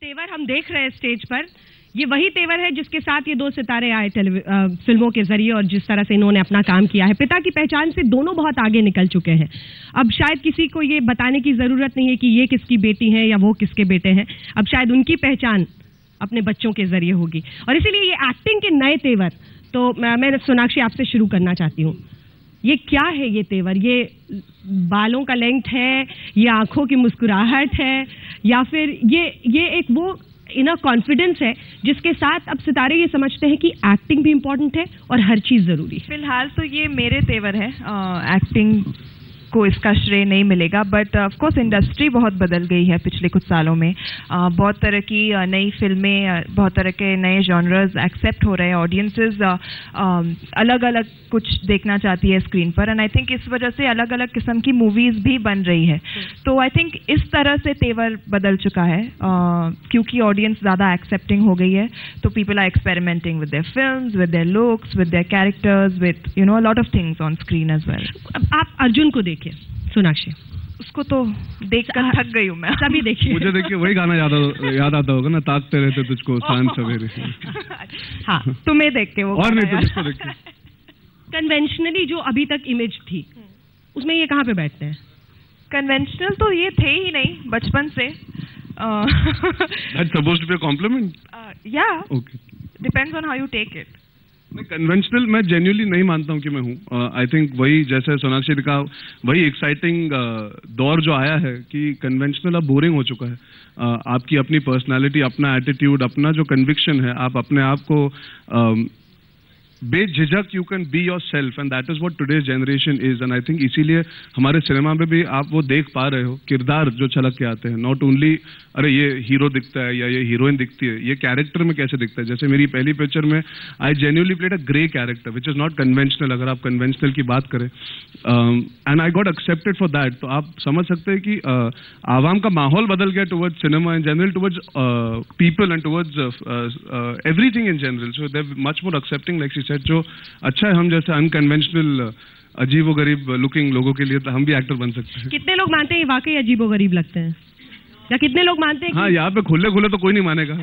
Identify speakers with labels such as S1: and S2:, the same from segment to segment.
S1: तेवर हम देख रहे हैं स्टेज पर, ये वही तेवर है जिसके साथ ये दो सितारे आए फिल्मों के जरिए और जिस तरह से इन्होंने अपना काम किया है। पिता की पहचान से दोनों बहुत आगे निकल चुके हैं। अब शायद किसी को ये बताने की जरूरत नहीं है कि ये किसकी बेटी है या वो किसके बेटे हैं। अब शायद उनकी पहचान अपने बच्चों के जरिए होगी और इसीलिए ये एक्टिंग के नए तेवर। तो मैं सोनाक्षी आपसे शुरू करना चाहती हूँ, ये क्या है ये तेवर? ये बालों का लेंथ है, ये आंखों की मुस्कुराहट है, या फिर ये एक वो इनर कॉन्फिडेंस है जिसके साथ अब सितारे ये समझते हैं कि एक्टिंग भी इम्पोर्टेंट है और हर चीज जरूरी है?
S2: फिलहाल तो ये मेरे तेवर है, एक्टिंग को इसका श्रेय नहीं मिलेगा, बट ऑफ कोर्स इंडस्ट्री बहुत बदल गई है पिछले कुछ सालों में। बहुत तरह की नई फिल्में, बहुत तरह के नए जॉनर्स एक्सेप्ट हो रहे हैं, ऑडियंसेस अलग अलग कुछ देखना चाहती है स्क्रीन पर, एंड आई थिंक इस वजह से अलग अलग किस्म की मूवीज भी बन रही है। तो आई थिंक इस तरह से तेवर बदल चुका है क्योंकि ऑडियंस ज़्यादा एक्सेप्टिंग हो गई है। तो people are experimenting with their films, with their looks, with their characters, with you know a lot of things on screen as well.
S1: आप अर्जुन को देखिए सोनाक्षी,
S2: उसको तो देखकर थक गई हूँ मैं।
S1: सभी देखिए।
S3: मुझे देखिए वही गाना याद आता होगा ना, ताकते रहते तुझको सांझ सवेरे।
S2: हाँ, तुम्हें देख के वो
S3: और नहीं तो किसको देख के?
S1: कन्वेंशनली जो अभी तक इमेज थी उसमें ये कहाँ पे बैठते हैं?
S2: कन्वेंशनल तो ये थे ही नहीं बचपन से।
S3: That's supposed to be a compliment?
S2: Yeah.
S3: Okay.
S2: Depends on how you take it.
S3: मैं कन्वेंशनल मैं जेन्युइनली नहीं मानता हूँ कि मैं हूँ। आई थिंक वही जैसे सोनाक्षी ने कहा, वही एक्साइटिंग दौर जो आया है कि कन्वेंशनल अब बोरिंग हो चुका है। आपकी अपनी पर्सनालिटी, अपना एटीट्यूड, अपना जो कन्विक्शन है, आप अपने आप को बेझिझक you can be your self, and that is what today's generation is. And I think इसीलिए हमारे सिनेमा में भी आप वो देख पा रहे हो, किरदार जो छलक के आते हैं। नॉट ओनली अरे ये हीरो दिखता है या ये हीरोइन दिखती है, ये कैरेक्टर में कैसे दिखता है। जैसे मेरी पहली पिक्चर में I genuinely played a grey character which is not conventional, अगर आप कन्वेंशनल की बात करें, and I got accepted for that. तो आप समझ सकते हैं कि आवाम का माहौल बदल गया towards cinema in general, towards people and towards everything in general. So they are much more accepting, like she said. जो अच्छा है, हम जैसे अनकन्वेंशनल अजीब व गरीब लुकिंग लोगों के लिए तो हम भी एक्टर बन सकते हैं।
S1: कितने लोग मानते हैं वाकई अजीब व गरीब लगते हैं, या कितने लोग मानते हैं?
S3: हाँ, यहाँ पे खुले खुले तो कोई नहीं मानेगा,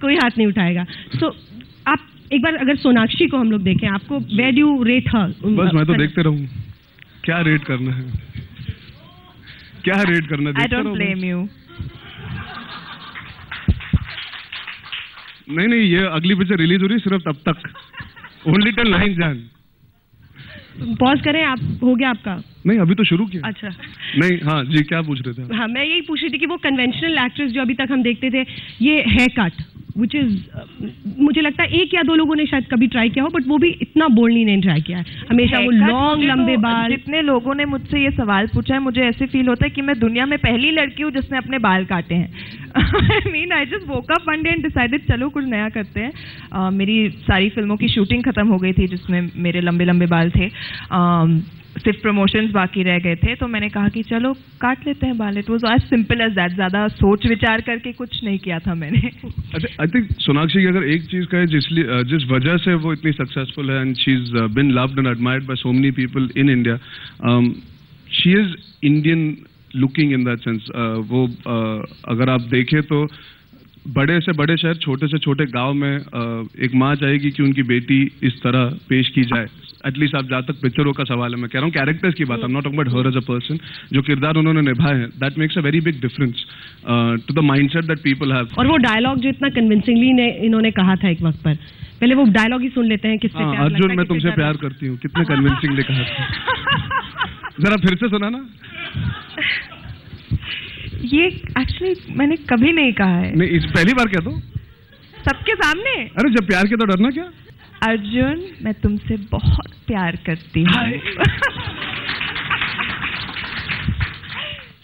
S1: कोई हाथ नहीं उठाएगा। तो आप एक बार अगर सोनाक्षी को हम लोग देखें, आपको वेयर डू यू रेट हर?
S3: बस मैं तो देखते रहूं, क्या रेट करना है, क्या रेट करना है?
S2: I don't blame you.
S3: नहीं, ये अगली पिक्चर रिलीज हो रही है सिर्फ तब तक, ओनली टिल 9 जन।
S1: पॉज करें आप, हो गया आपका?
S3: नहीं, अभी तो शुरू किया।
S1: अच्छा,
S3: नहीं, हाँ जी, क्या पूछ रहे थे?
S1: हाँ, मैं यही पूछ रही थी कि वो कन्वेंशनल एक्ट्रेस जो अभी तक हम देखते थे, ये हेयर कट विच इज मुझे लगता है 1 या 2 लोगों ने शायद कभी ट्राई किया हो, बट वो भी इतना बोल्डली नहीं ट्राई किया है। हमेशा वो लॉन्ग लंबे बाल।
S2: जितने लोगों ने मुझसे ये सवाल पूछा है, मुझे ऐसे फील होता है कि मैं दुनिया में पहली लड़की हूँ जिसने अपने बाल काटे हैं। I mean I just woke up one day and decided चलो कुछ नया करते हैं। मेरी सारी फिल्मों की शूटिंग खत्म हो गई थी जिसमें मेरे लंबे लंबे बाल थे, सिर्फ प्रमोशंस बाकी रह गए थे, तो मैंने कहा कि चलो काट लेते हैं बाल। It was as simple as that, ज्यादा सोच विचार करके कुछ नहीं किया था मैंने।
S3: आई थिंक सोनाक्षी की अगर एक चीज का है जिस वजह से वो इतनी सक्सेसफुल है, and she is been loved and admired by so many people in India, she is Indian looking in that sense. वो अगर आप देखें तो बड़े से बड़े शहर, छोटे से छोटे गांव में एक माँ चाहेगी कि उनकी बेटी इस तरह पेश की जाए। एटलीस्ट आप जहाँ तक पिक्चरों का सवाल है, मैं कह रहा हूँ कैरेक्टर्स की बात, I am not talking about her as a person, जो किरदार उन्होंने निभाए हैं, that makes a very big difference to the mindset that people have.
S1: और वो डायलॉग जो इतना कन्विंसिंगली इन्होंने कहा था एक वक्त पर, पहले वो डायलॉग ही सुन लेते हैं। किससे प्यार लगता है?
S3: अर्जुन, मैं तुमसे प्यार करती हूँ, कितने कन्विंसिंगली कहा था, जरा फिर से सुना ना।
S2: ये एक्चुअली मैंने कभी नहीं कहा है।
S3: नहीं, इस पहली बार कह दो
S2: सबके सामने।
S3: अरे जब प्यार किया तो डरना क्या?
S2: अर्जुन, मैं तुमसे बहुत प्यार करती हूँ।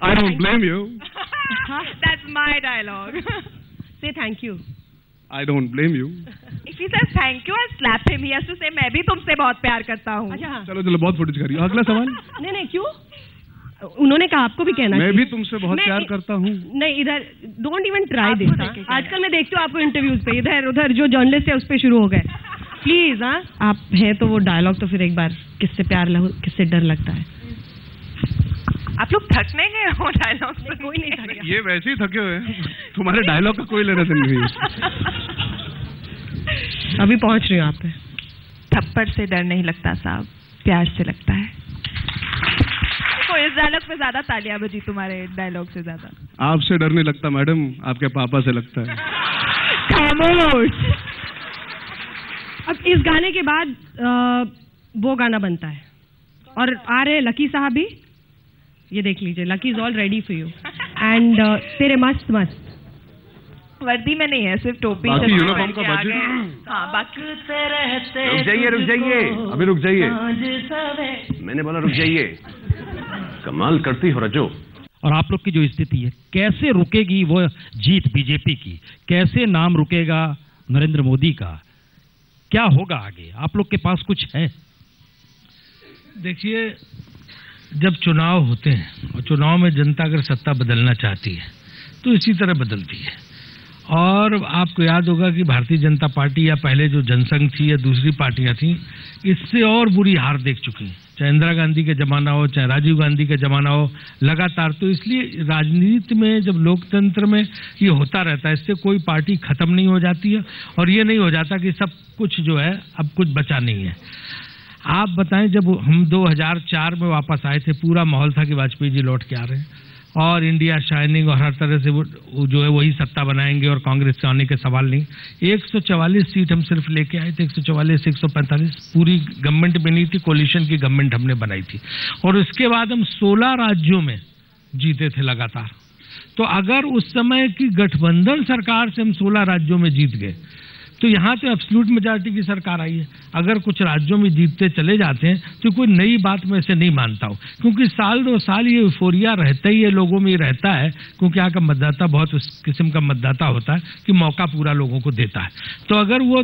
S3: I don't blame you.
S2: That's my dialogue.
S1: Say thank you.
S3: I don't blame you.
S2: If he says thank you, I'll slap him. He has to say मैं भी तुमसे बहुत प्यार करता हूँ।
S1: अच्छा,
S3: चलो बहुत फुटेज करिए। अगला सवाल।
S1: नहीं, क्यों? उन्होंने कहा आपको भी कहना।
S3: मैं भी तुमसे बहुत प्यार करता हूँ।
S1: नहीं, इधर डोंट इवन ट्राई दिस। आजकल मैं देखती हूँ आपको इंटरव्यूज पे, इधर उधर जो जर्नलिस्ट है उस पर शुरू हो गए। प्लीज, हाँ, आप हैं तो वो डायलॉग तो फिर एक बार, किससे प्यार किससे डर लगता है?
S2: आप लोग थकने गए हो डायलॉग से?
S1: कोई नहीं थक गया।
S3: ये वैसे ही थके हुए हैं। तुम्हारे डायलॉग का कोई लेना देना नहीं है।
S1: अभी पहुंच रही हूँ आप पे।
S2: थप्पड़ से डर नहीं लगता साहब, प्यार से लगता है। देखो इस डायलॉग पे ज्यादा तालियां बजी तुम्हारे डायलॉग से ज्यादा।
S3: आपसे डर नहीं लगता मैडम, आपके पापा से लगता है।
S2: खामोश।
S1: अब इस गाने के बाद वो गाना बनता है और आ रहे लकी साहब भी, ये देख लीजिए, lucky is all ready for you and तेरे मस्त मस्त।
S2: वर्दी में नहीं है, सिर्फ टोपी से
S3: यूनिफॉर्म का बाजू।
S2: हाँ बाकी
S4: रुक जाइए, अभी रुक जाइए। मैंने बोला रुक जाइए। कमाल करती हो रजो।
S5: और आप लोग की जो स्थिति है, कैसे रुकेगी वो जीत बीजेपी की, कैसे नाम रुकेगा नरेंद्र मोदी का, क्या होगा आगे? आप लोग के पास कुछ है?
S6: देखिए, जब चुनाव होते हैं और चुनाव में जनता अगर सत्ता बदलना चाहती है तो इसी तरह बदलती है। और आपको याद होगा कि भारतीय जनता पार्टी या पहले जो जनसंघ थी या दूसरी पार्टियां थी, इससे और बुरी हार देख चुकी हैं, चाहे इंदिरा गांधी का जमाना हो, चाहे राजीव गांधी का जमाना हो, लगातार। तो इसलिए राजनीति में, जब लोकतंत्र में ये होता रहता है, इससे कोई पार्टी खत्म नहीं हो जाती है और ये नहीं हो जाता कि सब कुछ जो है अब कुछ बचा नहीं है। आप बताएं, जब हम 2004 में वापस आए थे, पूरा माहौल था कि वाजपेयी जी लौट के आ रहे हैं और इंडिया शाइनिंग और हर तरह से वो जो है वही सत्ता बनाएंगे और कांग्रेस के आने के सवाल नहीं। 144 सीट हम सिर्फ लेके आए थे, 144 145, पूरी गवर्नमेंट बनी थी, कोलिशन की गवर्नमेंट हमने बनाई थी। और उसके बाद हम 16 राज्यों में जीते थे लगातार। तो अगर उस समय की गठबंधन सरकार से हम 16 राज्यों में जीत गए तो यहाँ तो एब्सोल्यूट मेजॉरिटी की सरकार आई है। अगर कुछ राज्यों में जीतते चले जाते हैं तो कोई नई बात मैं इसे नहीं मानता हूँ, क्योंकि साल 2 साल ये यूफोरिया रहता ही है, लोगों में रहता है, क्योंकि यहाँ का मतदाता बहुत उस किस्म का मतदाता होता है कि मौका पूरा लोगों को देता है। तो अगर वो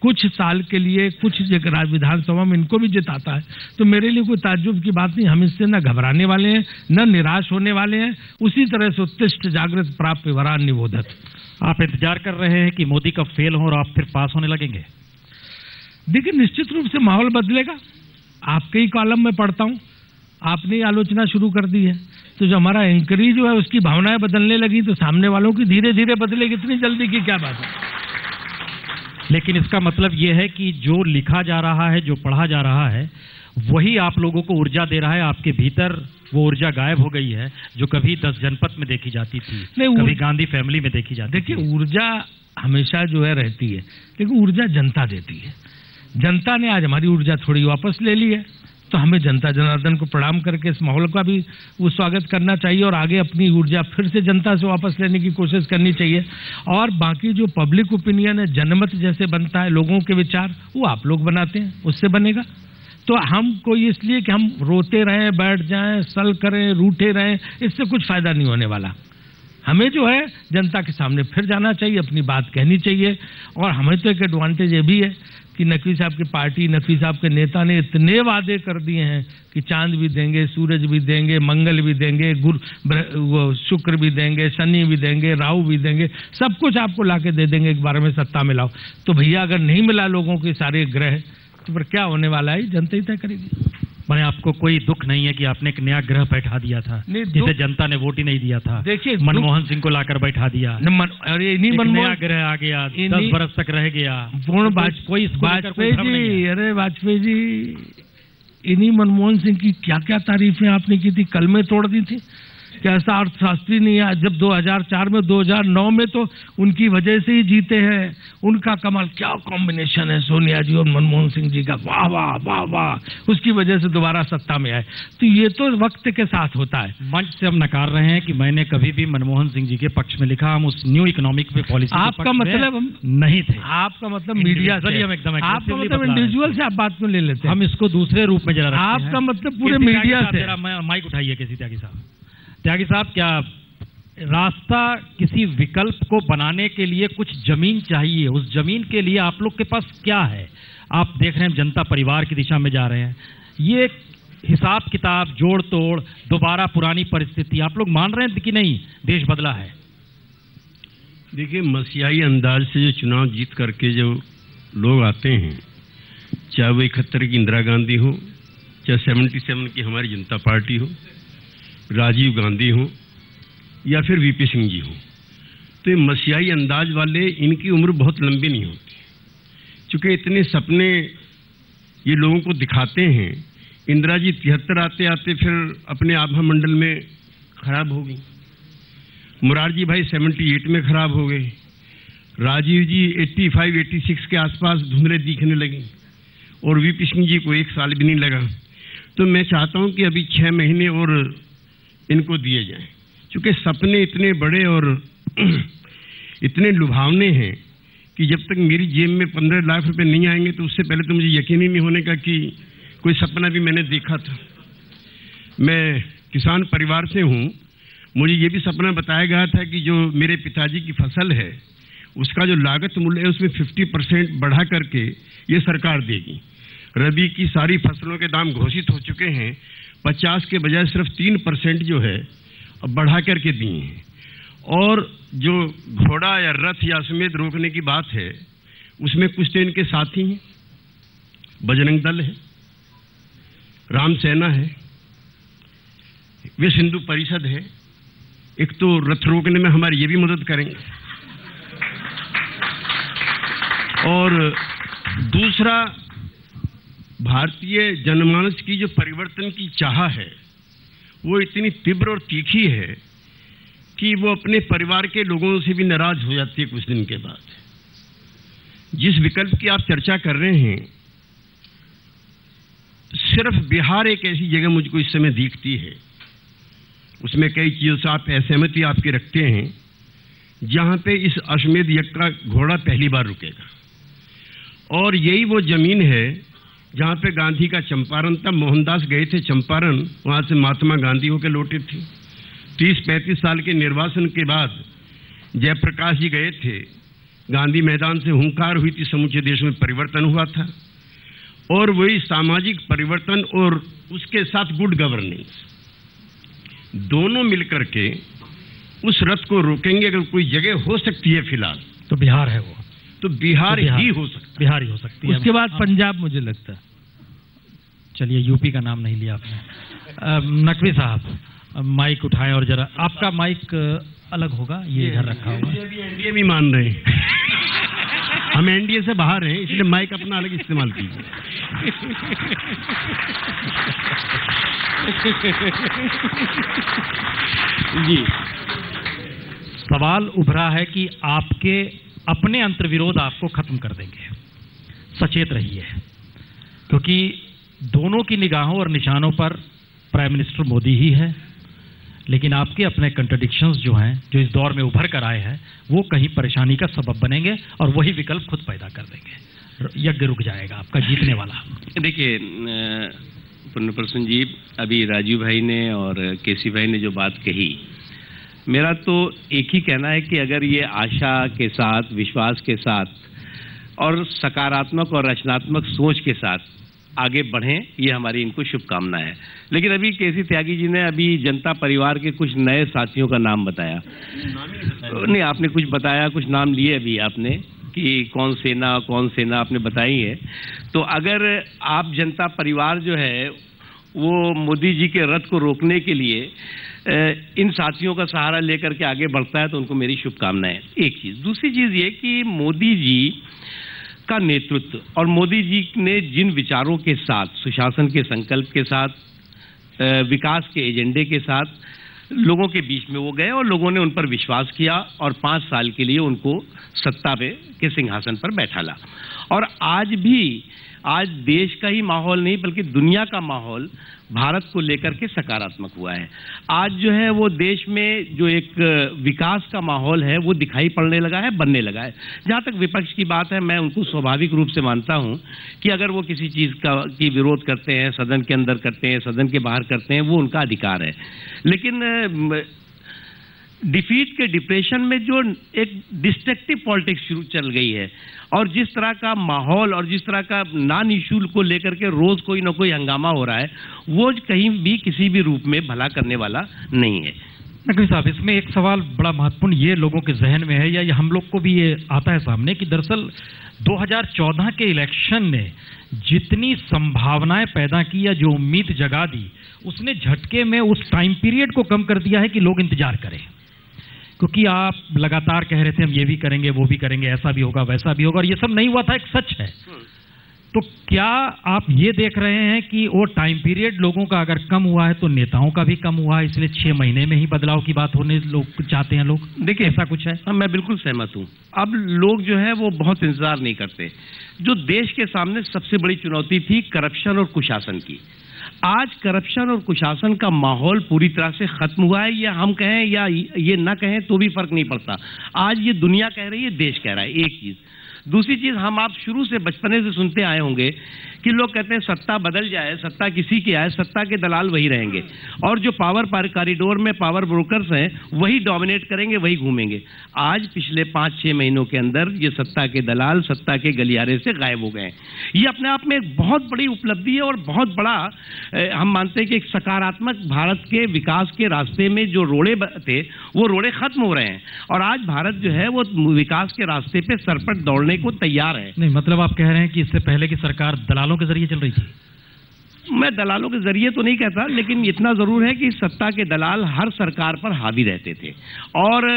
S6: कुछ साल के लिए कुछ विधानसभा में इनको भी जिताता है तो मेरे लिए कोई ताज्जुब की बात नहीं। हम इससे न घबराने वाले हैं, न निराश होने वाले हैं। उसी तरह से उत्तिष्ठ जागृत प्राप्त वरान निबोधत।
S5: आप इंतजार कर रहे हैं कि मोदी का फेल हो और आप फिर पास होने लगेंगे?
S6: देखिए, निश्चित रूप से माहौल बदलेगा। आपके ही कॉलम में पढ़ता हूं, आपने आलोचना शुरू कर दी है, तो जो हमारा एंकरी जो है उसकी भावनाएं बदलने लगी तो सामने वालों की धीरे धीरे बदलेगी। इतनी जल्दी की क्या बात है?
S5: लेकिन इसका मतलब यह है कि जो लिखा जा रहा है, जो पढ़ा जा रहा है, वही आप लोगों को ऊर्जा दे रहा है। आपके भीतर वो ऊर्जा गायब हो गई है जो कभी 10 जनपद में देखी जाती थी, कभी गांधी फैमिली में देखी जाती थी।
S6: देखिए, ऊर्जा हमेशा जो है रहती है, लेकिन ऊर्जा जनता देती है। जनता ने आज हमारी ऊर्जा थोड़ी वापस ले ली है, तो हमें जनता जनार्दन को प्रणाम करके इस माहौल का भी वो स्वागत करना चाहिए और आगे अपनी ऊर्जा फिर से जनता से वापस लेने की कोशिश करनी चाहिए। और बाकी जो पब्लिक ओपिनियन है, जनमत जैसे बनता है, लोगों के विचार, वो आप लोग बनाते हैं, उससे बनेगा। तो हम कोई इसलिए कि हम रोते रहें, बैठ जाएं, सल करें, रूठे रहें, इससे कुछ फायदा नहीं होने वाला। हमें जो है जनता के सामने फिर जाना चाहिए, अपनी बात कहनी चाहिए। और हमें तो एक एडवांटेज ये भी है कि नकवी साहब की पार्टी, नकवी साहब के नेता ने इतने वादे कर दिए हैं कि चांद भी देंगे, सूरज भी देंगे, मंगल भी देंगे, शुक्र भी देंगे, शनि भी देंगे, राहु भी देंगे, सब कुछ आपको लाके दे देंगे एक बार में सत्ता में लाओ। तो भैया, अगर नहीं मिला लोगों के सारे ग्रह तो फिर क्या होने वाला है, जनता ही तय करेगी।
S5: मैंने आपको कोई दुख नहीं है कि आपने एक नया ग्रह बैठा दिया था जिसे जनता ने वोट ही नहीं दिया था? देखिए, मनमोहन सिंह को लाकर बैठा दिया,
S6: अरे नहीं,
S5: नया ग्रह आ गया, 10 बरस तक रह गया।
S6: वाजपेयी जी, अरे वाजपेयी जी, इन्हीं मनमोहन सिंह की क्या क्या तारीफें आपने की थी, कल में तोड़ दी थी। क्या ऐसा अर्थशास्त्री नहीं है? जब 2004 में, 2009 में तो उनकी वजह से ही जीते हैं। उनका कमाल, क्या कॉम्बिनेशन है सोनिया जी और मनमोहन सिंह जी का, वाह वाह वाह वाह, उसकी वजह से दोबारा सत्ता में आए। तो ये तो वक्त के साथ होता है।
S5: मंच से हम नकार रहे हैं कि मैंने कभी भी मनमोहन सिंह जी के पक्ष में लिखा। हम उस न्यू इकोनॉमिक पे पॉलिसी
S6: आपका मतलब हम
S5: नहीं थे।
S6: आपका मतलब मीडिया से, हम एकदम आपका मतलब इंडिविजुअल से आप बात को ले लेते हैं।
S5: हम इसको दूसरे रूप में जरा,
S6: आपका मतलब पूरे मीडिया से।
S5: माइक उठाइए किसी त्यागी साहब। त्यागी साहब, क्या रास्ता किसी विकल्प को बनाने के लिए कुछ जमीन चाहिए? उस जमीन के लिए आप लोग के पास क्या है? आप देख रहे हैं जनता परिवार की दिशा में जा रहे हैं। ये हिसाब किताब, जोड़ तोड़, दोबारा पुरानी परिस्थिति, आप लोग मान रहे हैं कि नहीं देश बदला है?
S4: देखिए, मसीहाई अंदाज से जो चुनाव जीत करके जो लोग आते हैं, चाहे वो 71 की इंदिरा गांधी हो, चाहे 77 की हमारी जनता पार्टी हो, राजीव गांधी हो या फिर वीपी सिंह जी हो, तो ये मसीहाई अंदाज वाले, इनकी उम्र बहुत लंबी नहीं होती, क्योंकि इतने सपने ये लोगों को दिखाते हैं। इंदिरा जी 73 आते आते फिर अपने आभा मंडल में खराब हो गई, मुरारजी भाई 78 में खराब हो गए, राजीव जी 85-86 के आसपास धुंधले दिखने लगी, और वीपी सिंह जी को 1 साल भी नहीं लगा। तो मैं चाहता हूं कि अभी 6 महीने और इनको दिए जाएं, क्योंकि सपने इतने बड़े और इतने लुभावने हैं कि जब तक मेरी जेब में 15 लाख रुपए नहीं आएंगे तो उससे पहले तो मुझे यकीन ही नहीं होने का कि कोई सपना भी मैंने देखा था। मैं किसान परिवार से हूं, मुझे ये भी सपना बताया गया था कि जो मेरे पिताजी की फसल है उसका जो लागत मूल्य है उसमें 50% बढ़ा करके ये सरकार देगी। रबी की सारी फसलों के दाम घोषित हो चुके हैं, 50 के बजाय सिर्फ 3% जो है अब बढ़ा करके दिए हैं। और जो घोड़ा या रथ या अश्वमेध रोकने की बात है उसमें कुछ तो इनके साथी हैं, बजरंग दल है, राम सेना है, विश्व हिंदू परिषद है। एक तो रथ रोकने में हमारी ये भी मदद करेंगे, और दूसरा भारतीय जनमानस की जो परिवर्तन की चाह है वो इतनी तीव्र और तीखी है कि वो अपने परिवार के लोगों से भी नाराज हो जाती है कुछ दिन के बाद। जिस विकल्प की आप चर्चा कर रहे हैं, सिर्फ बिहार एक ऐसी जगह मुझको इस समय दिखती है, उसमें कई चीजों से आप असहमति आपके रखते हैं, जहां पे इस अश्वमेध यज्ञ का घोड़ा पहली बार रुकेगा। और यही वो जमीन है जहां पे गांधी का चंपारण था। मोहनदास गए थे चंपारण, वहां से महात्मा गांधी होकर लौटे थे। 30-35 साल के निर्वासन के बाद जयप्रकाश जी गए थे, गांधी मैदान से हुंकार हुई थी, समूचे देश में परिवर्तन हुआ था। और वही सामाजिक परिवर्तन और उसके साथ गुड गवर्नेंस दोनों मिलकर के उस रथ को रोकेंगे। अगर कोई जगह हो सकती है फिलहाल
S5: तो बिहार है, वो
S4: तो बिहार ही हो सकता है,
S5: बिहार ही हो सकती है।
S6: उसके बाद पंजाब मुझे लगता है।
S5: चलिए, यूपी का नाम नहीं लिया आपने। नकवी साहब माइक उठाएं, और जरा आपका माइक अलग होगा, ये इधर रखा होगा।
S4: एनडीए भी मान रहे हैं हम एनडीए से बाहर हैं, इसलिए माइक अपना अलग इस्तेमाल कीजिए।
S5: जी, सवाल उभरा है कि आपके अपने अंतर्विरोध आपको खत्म कर देंगे, सचेत रहिए, क्योंकि दोनों की निगाहों और निशानों पर प्राइम मिनिस्टर मोदी ही है, लेकिन आपके अपने कंट्रडिक्शंस जो हैं, जो इस दौर में उभर कर आए हैं, वो कहीं परेशानी का सबब बनेंगे और वही विकल्प खुद पैदा कर देंगे। यज्ञ रुक जाएगा आपका जीतने वाला।
S4: देखिए पुण्यप्रसून जी, अभी राजीव भाई ने और केसी भाई ने जो बात कही, मेरा तो एक ही कहना है कि अगर ये आशा के साथ, विश्वास के साथ और सकारात्मक और रचनात्मक सोच के साथ आगे बढ़ें, ये हमारी इनको शुभकामनाएं है। लेकिन अभी केसी त्यागी जी ने अभी जनता परिवार के कुछ नए साथियों का नाम बताया। नहीं, आपने कुछ बताया, कुछ नाम लिए अभी आपने कि कौन सेना आपने बताई है। तो अगर आप जनता परिवार जो है वो मोदी जी के रथ को रोकने के लिए इन साथियों का सहारा लेकर के आगे बढ़ता है तो उनको मेरी शुभकामनाएं। एक चीज, दूसरी चीज ये कि मोदी जी का नेतृत्व और मोदी जी ने जिन विचारों के साथ, सुशासन के संकल्प के साथ, विकास के एजेंडे के साथ लोगों के बीच में वो गए और लोगों ने उन पर विश्वास किया और 5 साल के लिए उनको सत्ता पे के सिंहासन पर बैठाला। और आज देश का ही माहौल नहीं बल्कि दुनिया का माहौल भारत को लेकर के सकारात्मक हुआ है। आज जो है वो देश में जो एक विकास का माहौल है वो दिखाई पड़ने लगा है, बनने लगा है। जहाँ तक विपक्ष की बात है, मैं उनको स्वाभाविक रूप से मानता हूँ कि अगर वो किसी चीज़ की विरोध करते हैं, सदन के अंदर करते हैं, सदन के बाहर करते हैं, वो उनका अधिकार है। लेकिन डिफीट के डिप्रेशन में जो एक डिस्ट्रक्टिव पॉलिटिक्स शुरू चल गई है और जिस तरह का माहौल और जिस तरह का नान इशू को लेकर के रोज कोई ना कोई हंगामा हो रहा है, वो कहीं भी किसी भी रूप में भला करने वाला नहीं है।
S5: नकवी साहब, इसमें एक सवाल बड़ा महत्वपूर्ण ये लोगों के जहन में है, या हम लोग को भी ये आता है सामने कि दरअसल 2014 के इलेक्शन ने जितनी संभावनाएं पैदा की या जो उम्मीद जगा दी, उसने झटके में उस टाइम पीरियड को कम कर दिया है कि लोग इंतजार करें क्योंकि आप लगातार कह रहे थे हम ये भी करेंगे, वो भी करेंगे, ऐसा भी होगा, वैसा भी होगा, और ये सब नहीं हुआ था, एक सच है। तो क्या आप ये देख रहे हैं कि वो टाइम पीरियड लोगों का अगर कम हुआ है तो नेताओं का भी कम हुआ है, इसलिए 6 महीने में ही बदलाव की बात होने लोग चाहते हैं? लोग देखिए ऐसा कुछ है।
S4: हाँ, मैं बिल्कुल सहमत हूँ। अब लोग जो है वो बहुत इंतजार नहीं करते। जो देश के सामने सबसे बड़ी चुनौती थी करप्शन और कुशासन की, आज करप्शन और कुशासन का माहौल पूरी तरह से खत्म हुआ है। या हम कहें या ये ना कहें तो भी फर्क नहीं पड़ता। आज ये दुनिया कह रही है, देश कह रहा है, एक चीज। दूसरी चीज, हम आप शुरू से बचपने से सुनते आए होंगे कि लोग कहते हैं सत्ता बदल जाए, सत्ता किसी की आए, सत्ता के दलाल वही रहेंगे, और जो पावर कॉरिडोर में पावर ब्रोकर्स हैं वही डोमिनेट करेंगे, वही घूमेंगे। आज पिछले 5-6 महीनों के अंदर ये सत्ता के दलाल सत्ता के गलियारे से गायब हो गए। ये अपने आप में एक बहुत बड़ी उपलब्धि है और बहुत बड़ा हम मानते हैं कि एक सकारात्मक भारत के विकास के रास्ते में जो रोड़े थे वो रोड़े खत्म हो रहे हैं, और आज भारत जो है वो विकास के रास्ते पे सरपट दौड़ने को तैयार है।
S5: नहीं, मतलब आप कह रहे हैं कि इससे पहले की सरकार दलालों के जरिए चल रही थी?
S4: मैं दलालों के जरिए तो नहीं कहता, लेकिन इतना जरूर है कि सत्ता के दलाल हर सरकार पर हावी रहते थे, और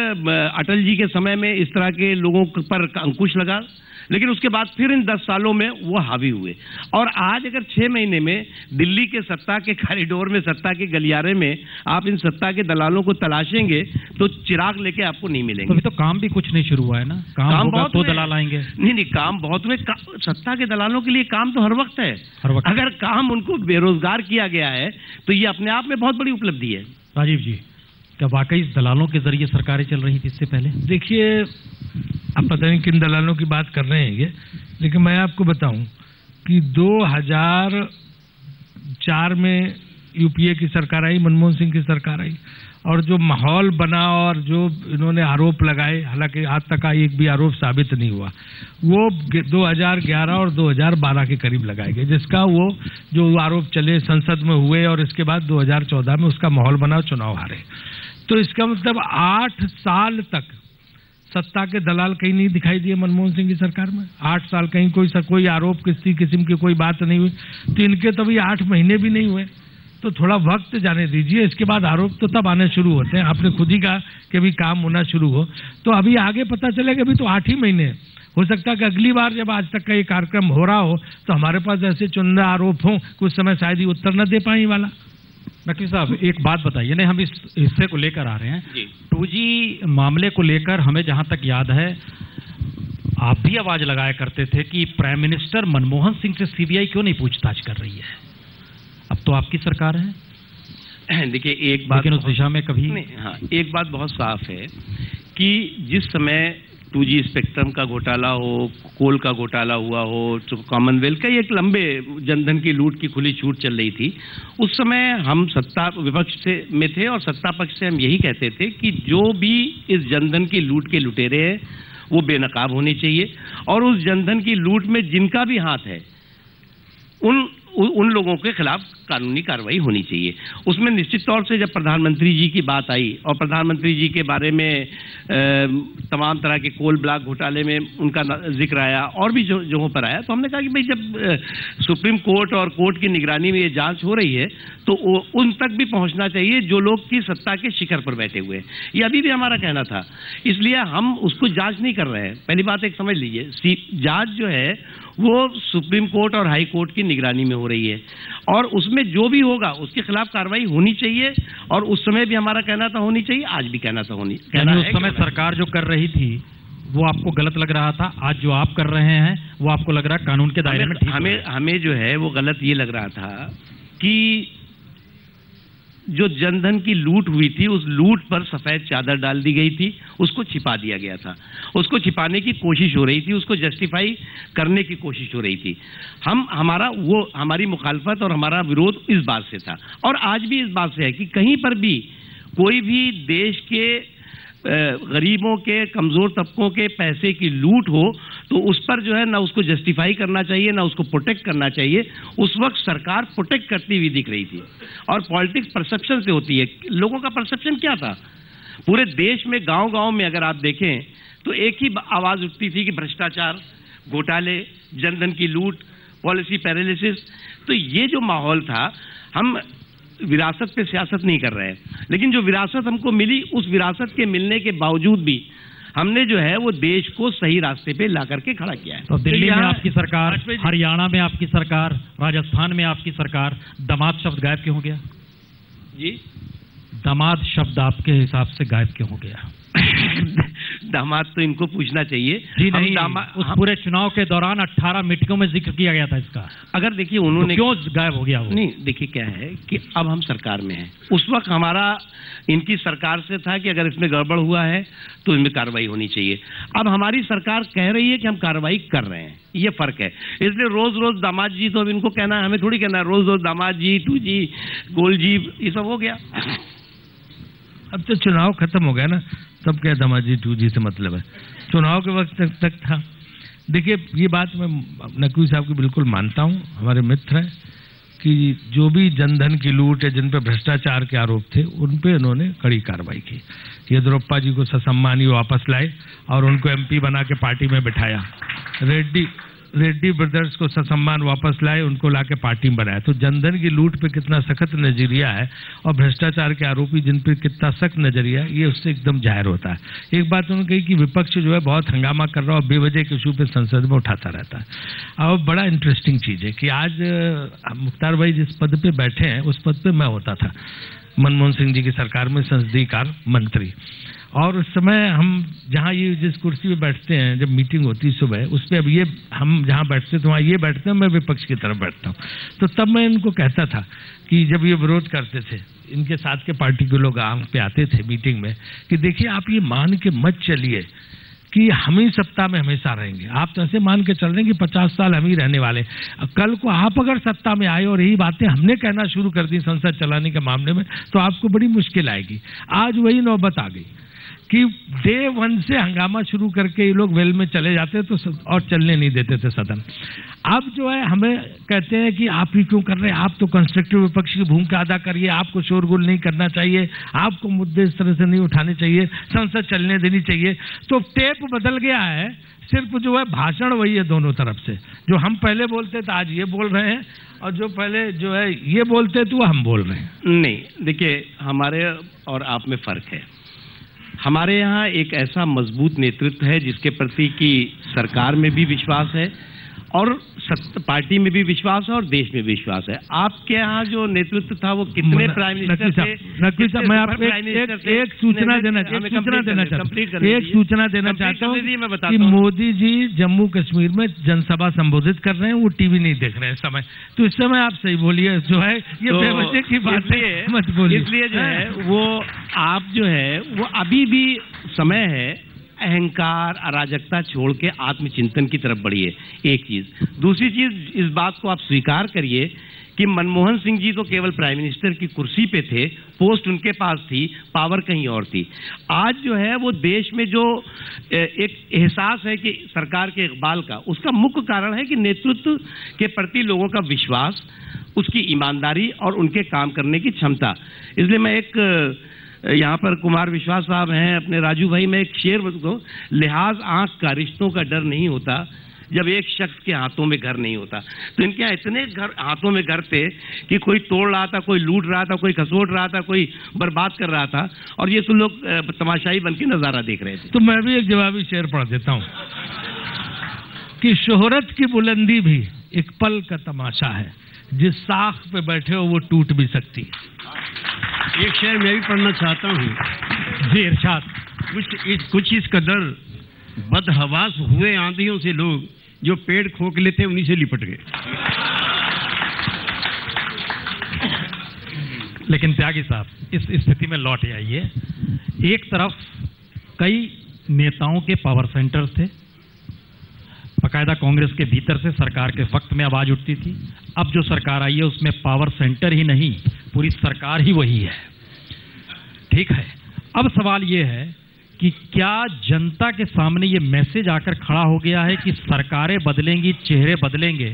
S4: अटल जी के समय में इस तरह के लोगों पर अंकुश लगा, लेकिन उसके बाद फिर इन 10 सालों में वो हावी हुए। और आज अगर 6 महीने में दिल्ली के सत्ता के कॉरिडोर में, सत्ता के गलियारे में आप इन सत्ता के दलालों को तलाशेंगे तो चिराग लेके आपको नहीं मिलेंगे।
S5: तो अभी तो काम भी कुछ नहीं शुरू हुआ है ना, काम होगा तो दलाल आएंगे।
S4: नहीं, काम बहुत हुए। सत्ता के दलालों के लिए काम तो हर वक्त है, हर वक्त। अगर काम उनको बेरोजगार किया गया है तो ये अपने आप में बहुत बड़ी उपलब्धि है।
S5: राजीव जी, क्या वाकई दलालों के जरिए सरकारें चल रही थी इससे पहले?
S6: देखिए, आप पता नहीं किन दलालों की बात कर रहे हैं ये, लेकिन मैं आपको बताऊं कि 2004 में यूपीए की सरकार आई, मनमोहन सिंह की सरकार आई, और जो माहौल बना और जो इन्होंने आरोप लगाए, हालांकि आज तक एक भी आरोप साबित नहीं हुआ, वो 2011 और 2012 के करीब लगाए गए, जिसका वो जो आरोप चले संसद में हुए, और इसके बाद 2014 में उसका माहौल बना, चुनाव हारे। तो इसका मतलब 8 साल तक सत्ता के दलाल कहीं नहीं दिखाई दिए मनमोहन सिंह की सरकार में। 8 साल कहीं कोई आरोप किसी किस्म की कोई बात नहीं हुई। तो इनके तभी 8 महीने भी नहीं हुए, तो थोड़ा वक्त जाने दीजिए, इसके बाद आरोप तो तब आने शुरू होते हैं। आपने खुद ही कहा कि भी काम होना शुरू हो, तो अभी आगे पता चलेगा। अभी तो 8 ही महीने, हो सकता है कि अगली बार जब आज तक का ये कार्यक्रम हो रहा हो तो हमारे पास ऐसे चुनिंदा आरोप हों, कुछ समय शायद ही उत्तर न दे पाए वाला।
S5: नकवी साहब, एक बात बताइए, नहीं हम इस हिस्से को लेकर आ रहे हैं, 2G मामले को लेकर हमें जहां तक याद है आप भी आवाज लगाया करते थे कि प्राइम मिनिस्टर मनमोहन सिंह से सीबीआई क्यों नहीं पूछताछ कर रही है। अब तो आपकी सरकार है।
S4: देखिए, एक बात,
S5: लेकिन उस दिशा में कभी
S4: नहीं, हाँ, एक बात बहुत साफ है कि जिस समय 2G स्पेक्ट्रम का घोटाला हो, कोल का घोटाला हुआ हो, तो कॉमनवेल्थ का एक लंबे जनधन की लूट की खुली छूट चल रही थी, उस समय हम सत्ता विपक्ष से में थे और सत्ता पक्ष से हम यही कहते थे कि जो भी इस जनधन की लूट के लुटेरे हैं वो बेनकाब होने चाहिए, और उस जनधन की लूट में जिनका भी हाथ है उन लोगों के खिलाफ कानूनी कार्रवाई होनी चाहिए। उसमें निश्चित तौर से जब प्रधानमंत्री जी की बात आई और प्रधानमंत्री जी के बारे में तमाम तरह के कोल ब्लॉक घोटाले में उनका जिक्र आया और भी जगहों पर आया, तो हमने कहा कि भाई जब सुप्रीम कोर्ट और कोर्ट की निगरानी में ये जांच हो रही है तो उन तक भी पहुंचना चाहिए जो लोग की सत्ता के शिखर पर बैठे हुए हैं। ये अभी भी हमारा कहना था, इसलिए हम उसको जांच नहीं कर रहे हैं। पहली बात एक समझ लीजिए, जांच जो है वो सुप्रीम कोर्ट और हाई कोर्ट की निगरानी में हो रही है, और उसमें जो भी होगा उसके खिलाफ कार्रवाई होनी चाहिए, और उस समय भी हमारा कहना था होनी चाहिए, आज भी कहना था होनी।
S5: उस समय सरकार जो कर रही थी वो आपको गलत लग रहा था, आज जो आप कर रहे हैं वो आपको लग रहा है कानून के दायरे में ठीक है?
S4: हमें जो है वो गलत ये लग रहा था कि जो जनधन की लूट हुई थी उस लूट पर सफेद चादर डाल दी गई थी, उसको छिपा दिया गया था, उसको छिपाने की कोशिश हो रही थी, उसको जस्टिफाई करने की कोशिश हो रही थी। हमारी मुखालफत और हमारा विरोध इस बात से था, और आज भी इस बात से है कि कहीं पर भी कोई भी देश के गरीबों के, कमजोर तबकों के पैसे की लूट हो तो उस पर जो है ना उसको जस्टिफाई करना चाहिए ना उसको प्रोटेक्ट करना चाहिए। उस वक्त सरकार प्रोटेक्ट करती हुई दिख रही थी, और पॉलिटिक्स परसेप्शन से होती है। लोगों का परसेप्शन क्या था, पूरे देश में गांव-गांव में अगर आप देखें तो एक ही आवाज उठती थी कि भ्रष्टाचार, घोटाले, जनधन की लूट, पॉलिसी पैरालिसिस। तो ये जो माहौल था, हम विरासत पे सियासत नहीं कर रहे हैं, लेकिन जो विरासत हमको मिली, उस विरासत के मिलने के बावजूद भी हमने जो है वो देश को सही रास्ते पे ला करके खड़ा किया है।
S5: तो दिल्ली में आपकी सरकार, हरियाणा में आपकी सरकार, राजस्थान में आपकी सरकार, दामाद शब्द गायब क्यों हो गया
S4: जी?
S5: दामाद शब्द आपके हिसाब से गायब क्यों हो गया?
S4: दामाद तो इनको पूछना चाहिए
S5: जी। नहीं, उस पूरे चुनाव के दौरान 18 मीटिंगों में जिक्र किया गया था इसका।
S4: अगर देखिए उन्होंने
S5: तो क्यों गायब हो गया वो?
S4: नहीं, देखिए क्या है कि अब हम सरकार में हैं, उस वक्त हमारा इनकी सरकार से था कि अगर इसमें गड़बड़ हुआ है तो इसमें कार्रवाई होनी चाहिए। अब हमारी सरकार कह रही है कि हम कार्रवाई कर रहे हैं, ये फर्क है। इसलिए रोज रोज दामाद जी, तो अब इनको कहना है, हमें थोड़ी कहना है रोज रोज दामाद जी, टू जी, गोल जी, ये सब हो गया।
S6: अब तो चुनाव खत्म हो गया ना, तब क्या दामाद जी, टू जी से मतलब है? चुनाव के वक्त तक था। देखिए, ये बात मैं नकवी साहब की बिल्कुल मानता हूँ, हमारे मित्र हैं, कि जो भी जनधन की लूट है, जिन पे भ्रष्टाचार के आरोप थे, उन पे इन्होंने कड़ी कार्रवाई की। येदियुरप्पा जी को ससम्मानी वापस लाए और उनको एमपी बना के पार्टी में बिठाया। रेड्डी ब्रदर्स को ससम्मान वापस लाए, उनको लाके पार्टी में बनाया। तो जनधन की लूट पे कितना सख्त नजरिया है और भ्रष्टाचार के आरोपी जिन पे कितना सख्त नजरिया है, ये उससे एकदम जाहिर होता है। एक बात उन्होंने कही कि विपक्ष जो है बहुत हंगामा कर रहा है और बेवजह के इशू पे संसद में उठाता रहता है। अब बड़ा इंटरेस्टिंग चीज है कि आज मुख्तार भाई जिस पद पे बैठे हैं, उस पद पे मैं होता था मनमोहन सिंह जी की सरकार में संसदीय कार्य मंत्री। और उस समय हम जहाँ ये जिस कुर्सी पे बैठते हैं, जब मीटिंग होती है सुबह, उस पर अब ये हम जहाँ बैठते तो वहाँ ये बैठते हैं, मैं विपक्ष की तरफ बैठता हूँ। तो तब मैं इनको कहता था कि जब ये विरोध करते थे, इनके साथ के पार्टी के लोग आम पे आते थे मीटिंग में, कि देखिए आप ये मान के मत चलिए कि हम ही सत्ता में हमेशा रहेंगे। आप तो ऐसे मान के चल रहे हैं कि 50 साल हम ही रहने वाले। कल को आप अगर सत्ता में आए और यही बातें हमने कहना शुरू कर दी संसद चलाने के मामले में, तो आपको बड़ी मुश्किल आएगी। आज वही नौबत आ गई कि डे 1 से हंगामा शुरू करके ये लोग वेल में चले जाते तो और चलने नहीं देते थे सदन। अब जो है हमें कहते हैं कि आप ही क्यों कर रहे हैं, आप तो कंस्ट्रक्टिव विपक्ष की भूमिका अदा करिए, आपको शोरगुल नहीं करना चाहिए, आपको मुद्दे इस तरह से नहीं उठाने चाहिए, संसद चलने देनी चाहिए। तो टेप बदल गया है, सिर्फ जो है भाषण वही है दोनों तरफ से। जो हम पहले बोलते थे आज ये बोल रहे हैं, और जो पहले जो है ये बोलते थे वो हम बोल रहे हैं।
S4: नहीं, देखिए हमारे और आप में फर्क है। हमारे यहाँ एक ऐसा मजबूत नेतृत्व है जिसके प्रति कि सरकार में भी विश्वास है और पार्टी में भी विश्वास है और देश में भी विश्वास है। आपके यहाँ जो नेतृत्व था वो कितने प्राइम मिनिस्टर थे?
S6: नकवी साहब, मैं आपको एक सूचना देना चाहता हूँ कि मोदी जी जम्मू कश्मीर में जनसभा संबोधित कर रहे हैं, वो टीवी नहीं देख रहे हैं इस समय। तो इस समय आप सही बोलिए, जो है ये बेवजह की बात है, मत बोलिए।
S4: इसलिए जो है वो आप जो है वो अभी भी समय है अहंकार अराजकता छोड़ के आत्मचिंतन की तरफ बढ़िए, एक चीज। दूसरी चीज, इस बात को आप स्वीकार करिए कि मनमोहन सिंह जी तो केवल प्राइम मिनिस्टर की कुर्सी पे थे, पोस्ट उनके पास थी, पावर कहीं और थी। आज जो है वो देश में जो एक एहसास है कि सरकार के इकबाल का, उसका मुख्य कारण है कि नेतृत्व के प्रति लोगों का विश्वास, उसकी ईमानदारी और उनके काम करने की क्षमता। इसलिए मैं एक यहाँ पर कुमार विश्वास साहब हैं, अपने राजू भाई, में एक शेर को, लिहाज आंख का रिश्तों का डर नहीं होता जब एक शख्स के हाथों में घर नहीं होता। तो इनके यहाँ इतने घर हाथों में घर थे कि कोई तोड़ रहा था, कोई लूट रहा था, कोई खसोट रहा था, कोई बर्बाद कर रहा था, और ये तो लोग तमाशाई बन के नजारा देख रहे थे।
S6: तो मैं भी एक जवाबी शेर पढ़ देता हूँ कि शोहरत की बुलंदी भी एक पल का तमाशा है, जिस साख पे बैठे हो वो टूट भी सकती है।
S7: एक शेर मैं भी पढ़ना चाहता हूँ
S6: जी, इरशाद।
S7: कुछ इस कदर बदहवास हुए आंधियों से लोग, जो पेड़ खोखले थे उन्हीं से लिपट गए।
S5: लेकिन त्यागी साहब, इस स्थिति में लौट आइए। एक तरफ कई नेताओं के पावर सेंटर्स थे, बाकायदा कांग्रेस के भीतर से सरकार के वक्त में आवाज उठती थी। अब जो सरकार आई है उसमें पावर सेंटर ही नहीं, पूरी सरकार ही वही है। ठीक है, अब सवाल ये है कि क्या जनता के सामने ये मैसेज आकर खड़ा हो गया है कि सरकारें बदलेंगी, चेहरे बदलेंगे,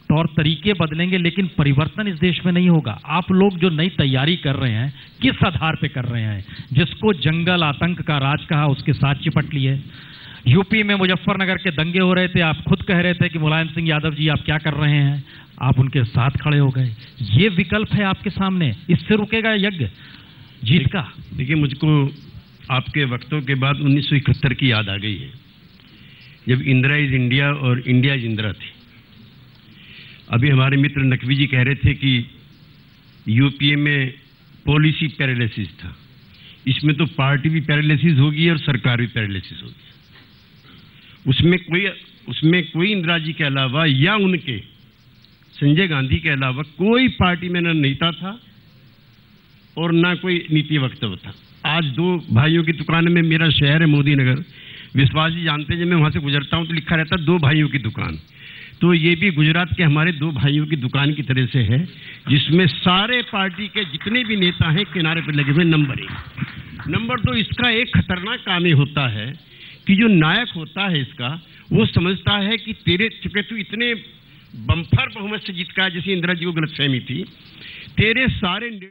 S5: तौर तरीके बदलेंगे, लेकिन परिवर्तन इस देश में नहीं होगा। आप लोग जो नई तैयारी कर रहे हैं, किस आधार पे कर रहे हैं? जिसको जंगल आतंक का राज कहा उसके साथ चिपट लिए। यूपी में मुजफ्फरनगर के दंगे हो रहे थे, आप खुद कह रहे थे कि मुलायम सिंह यादव जी आप क्या कर रहे हैं। आप उनके साथ खड़े हो गए। ये विकल्प है आपके सामने, इससे रुकेगा यज्ञ जीत का?
S7: देखिए, मुझको आपके वक्तों के बाद 1971 की याद आ गई है, जब इंदिरा इज इंडिया और इंडिया इज इंदिरा थी। अभी हमारे मित्र नकवी जी कह रहे थे कि यूपीए में पॉलिसी पैरालिसिस था, इसमें तो पार्टी भी पैरालिसिस होगी और सरकार भी पैरालिसिस होगी। उसमें कोई इंदिरा जी के अलावा या उनके संजय गांधी के अलावा कोई पार्टी में न नेता था और ना कोई नीति वक्तव्य था। आज दो भाइयों की दुकान में, मेरा शहर है मोदी नगर, विश्वास जी जानते हैं, जब मैं वहां से गुजरता हूं तो लिखा रहता दो भाइयों की दुकान। तो ये भी गुजरात के हमारे दो भाइयों की दुकान की तरह से है, जिसमें सारे पार्टी के जितने भी नेता हैं किनारे पर लगे हुए। नंबर 1। नंबर 2, इसका एक खतरनाक काम ये होता है कि जो नायक होता है इसका, वो समझता है कि चूंकि तू इतने बम्पर बहुमत से जीत का है, जैसे इंदिरा जी को गलतफहमी थी, तेरे सारे